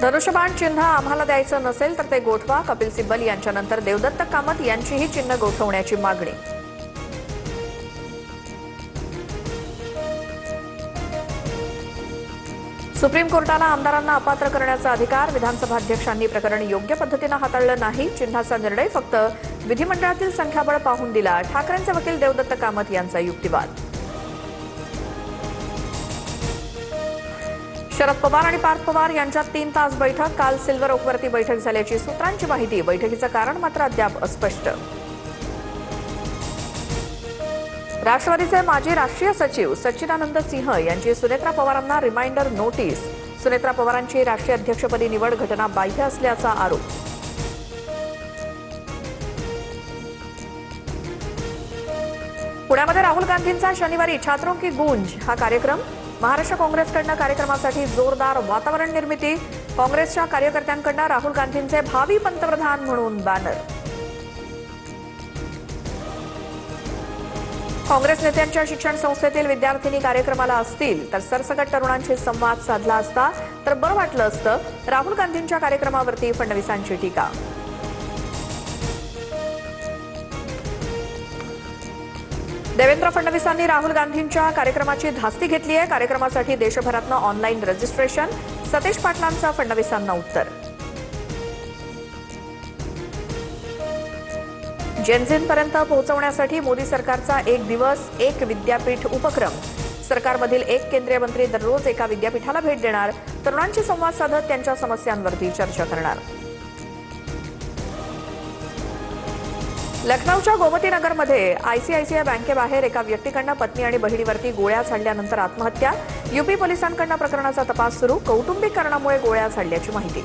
धनुष्यबाण चिन्ह आम्हाला द्यायचं नसेल तर ते गोठवा. कपिल सिब्बल यांच्यानंतर देवदत्त कामत यांचीही चिन्ह गोठवण्याची मागणी. सुप्रीम कोर्टाला आमदारांना अपात्र करण्याचा अधिकार. विधानसभा अध्यक्षांनी प्रकरण योग्य पद्धतीने हाताळलं नाही. चिन्हाचा निर्णय फक्त विधिमंडळातील संख्याबळ पाहून दिला. ठाकरेंचे वकील देवदत्त कामत यांचा युक्तिवाद. शरद पवार आणि पार्थ पवार यांच्यात 3 तास बैठक. काल सिल्वर ओकवरती बैठक झाल्याची सूत्रांची माहिती. बैठकीचं कारण मात्र अद्याप अस्पष्ट. राष्ट्रवादीचे माजी राष्ट्रीय सचिव सच्चिदानंद सिंह यांची सुनेत्रा पवारांना रिमाइंडर नोटीस. सुनेत्रा पवारांची राष्ट्रीय अध्यक्षपदी निवड घटनाबाह्य असल्याचा आरोप. पुण्यामध्ये राहुल गांधींचा शनिवारी छात्रों की गूंज हा कार्यक्रम. महाराष्ट्र काँग्रेसकडनं कार्यक्रमासाठी जोरदार वातावरण निर्मिती. काँग्रेसच्या कार्यकर्त्यांकडनं राहुल गांधींचे भावी पंतप्रधान म्हणून बॅनर. काँग्रेस नेत्यांच्या शिक्षण संस्थेतील विद्यार्थिनी कार्यक्रमाला असतील तर सरसकट तरुणांशी संवाद साधला असता तर बरं वाटलं असतं. राहुल गांधींच्या कार्यक्रमावरती फडणवीसांची टीका. देवेंद्र फडणवीसांनी राहुल गांधींच्या कार्यक्रमाची धास्ती घेतली आहे. कार्यक्रमासाठी देशभरातनं ऑनलाईन रजिस्ट्रेशन. सतीश पाटलांचं फडणवीसांना उत्तर. जेनझींपर्यंत पोहोचवण्यासाठी मोदी सरकारचा 1 दिवस 1 विद्यापीठ उपक्रम. सरकारमधील 1 केंद्रीय मंत्री दररोज एका विद्यापीठाला भेट देणार. तरुणांशी संवाद साधत त्यांच्या समस्यांवरती चर्चा करणार. लखनौच्या गोमती नगरमध्ये आयसीआयसीआय बँकेबाहेर एका व्यक्तीकडनं पत्नी आणि बहिणीवरती गोळ्या झाडल्यानंतर आत्महत्या. यूपी पोलिसांकडनं प्रकरणाचा तपास सुरू. कौटुंबिक कारणामुळे गोळ्या झाडल्याची माहिती.